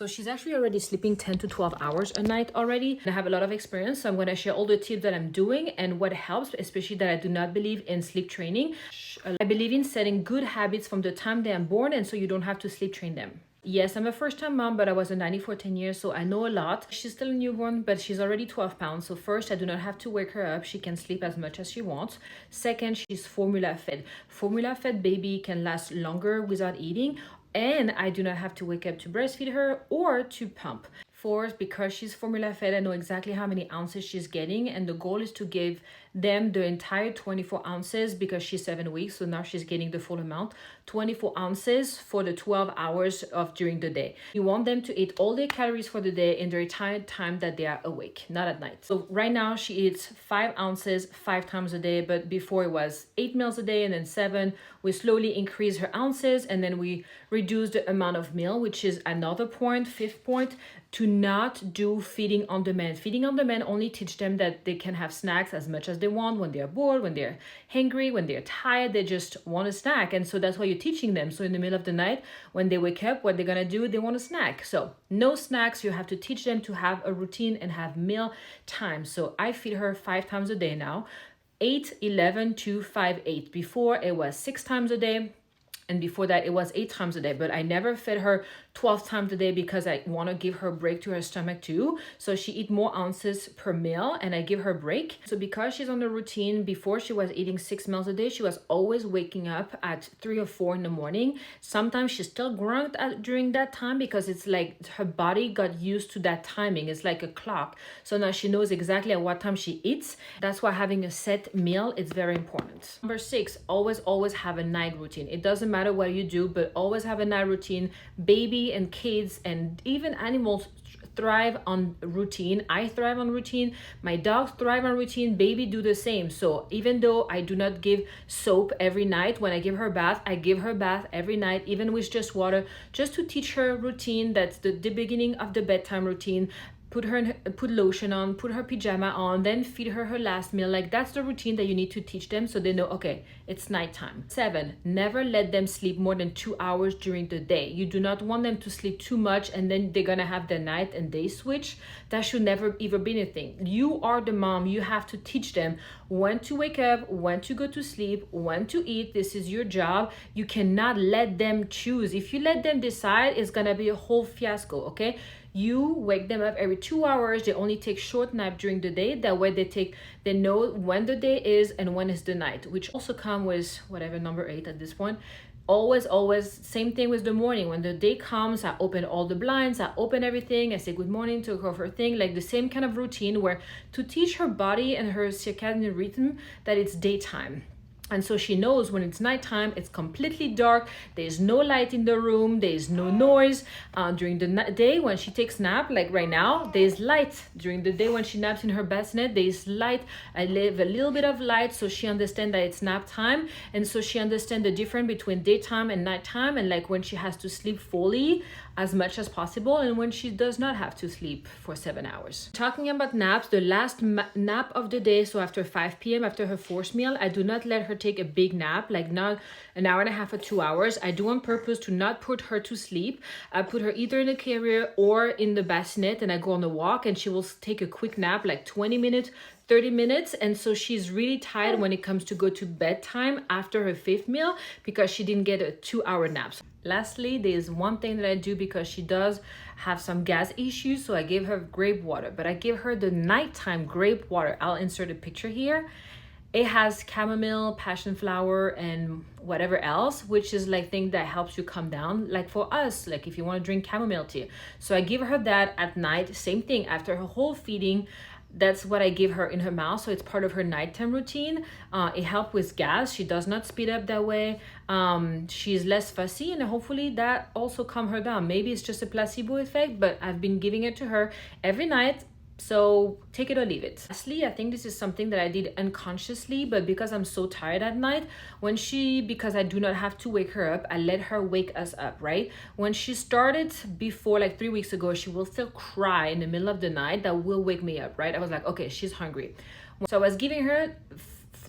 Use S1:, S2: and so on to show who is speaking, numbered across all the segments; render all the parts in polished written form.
S1: So she's actually already sleeping 10 to 12 hours a night already. I have a lot of experience, so I'm going to share all the tips that I'm doing and what helps, especially that I do not believe in sleep training. I believe in setting good habits from the time they are born, and so you don't have to sleep train them. Yes, I'm a first-time mom, but I was a nanny for 10 years, so I know a lot. She's still a newborn, but she's already 12 pounds. So first, I do not have to wake her up. She can sleep as much as she wants. Second, she's formula fed. Formula fed baby can last longer without eating, and I do not have to wake up to breastfeed her or to pump. Fourth, because she's formula fed, I know exactly how many ounces she's getting, and the goal is to give them the entire 24 ounces because she's 7 weeks, so now she's getting the full amount, 24 ounces for the 12 hours of during the day. You want them to eat all their calories for the day in the entire time that they are awake, not at night. So right now she eats 5 ounces 5 times a day, but before it was 8 meals a day and then 7. We slowly increase her ounces, and then we reduce the amount of meal, which is another point, fifth point, to not do feeding on demand. Feeding on demand only teach them that they can have snacks as much as they want when they're bored, when they're hungry, when they're tired, they just want a snack. And so that's why you're teaching them. So in the middle of the night, when they wake up, what they're gonna do, they want a snack. So no snacks, you have to teach them to have a routine and have meal time. So I feed her 5 times a day now, 8, 11, 2, 5, 8. Before it was 6 times a day. And before that, it was 8 times a day. But I never fed her 12 times a day because I want to give her a break to her stomach too. So she eat more ounces per meal, and I give her a break. So because she's on the routine, before she was eating 6 meals a day, she was always waking up at 3 or 4 in the morning. Sometimes she still grunt during that time because it's like her body got used to that timing. It's like a clock. So now she knows exactly at what time she eats. That's why having a set meal is very important. Number 6, always have a night routine. It doesn't matter what you do, but always have a night routine. Baby and kids and even animals thrive on routine. I thrive on routine. My dogs thrive on routine. Baby do the same. So even though I do not give soap every night, when I give her a bath, I give her a bath every night, even with just water, just to teach her routine. That's the beginning of the bedtime routine. Put lotion on, put her pajama on, then feed her her last meal. Like that's the routine that you need to teach them so they know, okay, it's nighttime. 7, never let them sleep more than 2 hours during the day. You do not want them to sleep too much and then they're gonna have their night and day switch. That should never ever be a thing. You are the mom. You have to teach them when to wake up, when to go to sleep, when to eat. This is your job. You cannot let them choose. If you let them decide, it's gonna be a whole fiasco, okay? You wake them up every 2 hours. They only take short nap during the day. That way they know when the day is and when is the night, which also come with whatever number 8 at this point. Always same thing with the morning. When the day comes, I open all the blinds, I open everything, I say good morning to her thing, like the same kind of routine where to teach her body and her circadian rhythm that it's daytime. And so she knows when it's nighttime, it's completely dark. There's no light in the room. There's no noise. During the day when she takes nap, like right now, there's light. During the day when she naps in her bassinet, there's light. I leave a little bit of light so she understands that it's nap time. And so she understands the difference between daytime and nighttime, and like when she has to sleep fully as much as possible and when she does not have to sleep for 7 hours. Talking about naps, the last nap of the day, so after 5 p.m., after her forced meal, I do not let her take a big nap, like not an hour and a half or 2 hours. I do on purpose to not put her to sleep. I put her either in a carrier or in the bassinet, and I go on a walk, and she will take a quick nap, like 20 minutes, 30 minutes. And so she's really tired when it comes to go to bedtime after her 5th meal because she didn't get a 2-hour nap. Lastly, there's one thing that I do because she does have some gas issues, so I give her grape water, but I give her the nighttime grape water. I'll insert a picture here. It has chamomile, passion flower, and whatever else, which is like thing that helps you calm down. Like for us, like if you want to drink chamomile tea. So I give her that at night, same thing after her whole feeding. That's what I give her in her mouth, so it's part of her nighttime routine. It helps with gas. She does not speed up that way. She's less fussy, and hopefully that also calm her down. Maybe it's just a placebo effect, but I've been giving it to her every night. So take it or leave it. Lastly, I think this is something that I did unconsciously, but because I'm so tired at night, because I do not have to wake her up, I let her wake us up, right? When she started before, like 3 weeks ago, she will still cry in the middle of the night. That will wake me up, right? I was like, okay, she's hungry. So I was giving her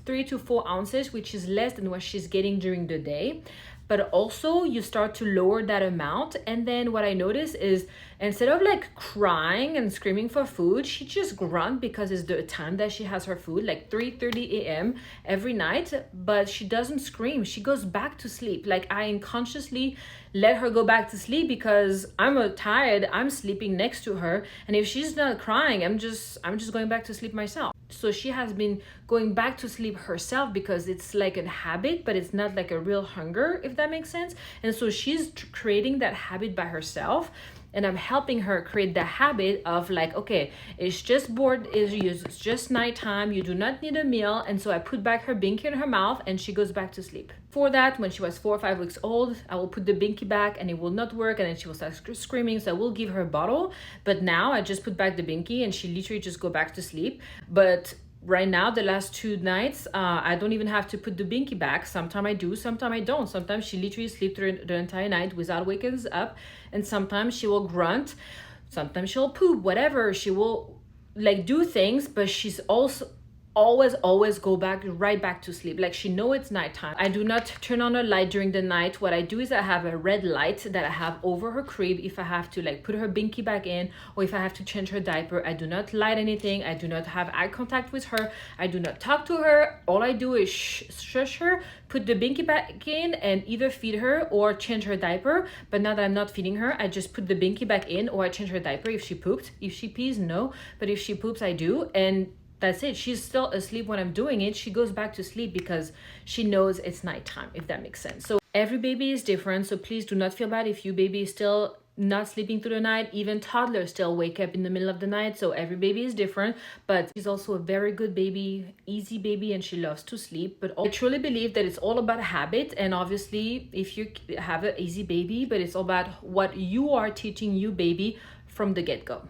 S1: 3 to 4 ounces, which is less than what she's getting during the day. but also you start to lower that amount. And then what I notice is instead of like crying and screaming for food, she just grunt because it's the time that she has her food, like 3:30 a.m. every night, but she doesn't scream. She goes back to sleep. Like I unconsciously let her go back to sleep because I'm tired, I'm sleeping next to her, and if she's not crying, I'm just going back to sleep myself. So she has been going back to sleep herself because it's like a habit, but it's not like a real hunger, if that makes sense. And so she's creating that habit by herself, and I'm helping her create the habit of like, okay, it's just it's just nighttime, you do not need a meal. And so I put back her binky in her mouth and she goes back to sleep. For that, when she was 4 or 5 weeks old, I will put the binky back and it will not work, and then she will start screaming, so I will give her a bottle. But now I just put back the binky and she literally just go back to sleep. But right now, the last 2 nights, I don't even have to put the binky back. Sometimes I do, sometimes I don't. Sometimes she literally sleeps through the entire night without waking us up, and sometimes she will grunt, sometimes she'll poop, whatever. She will like do things, but she's also always go back right back to sleep. Like she know it's nighttime. I do not turn on a light during the night. What I do is I have a red light that I have over her crib if I have to like put her binky back in, or if I have to change her diaper. I do not light anything. I do not have eye contact with her. I do not talk to her. All I do is shush her, put the binky back in, and either feed her or change her diaper. But now that I'm not feeding her, I just put the binky back in, or I change her diaper if she pooped. If she pees, no, but if she poops, I do. And that's it. She's still asleep when I'm doing it. She goes back to sleep because she knows it's nighttime, if that makes sense. So every baby is different. So please do not feel bad if your baby is still not sleeping through the night. Even toddlers still wake up in the middle of the night. So every baby is different, but she's also a very good baby, easy baby, and she loves to sleep. But I truly believe that it's all about habit. And obviously if you have an easy baby, but it's all about what you are teaching you baby from the get-go.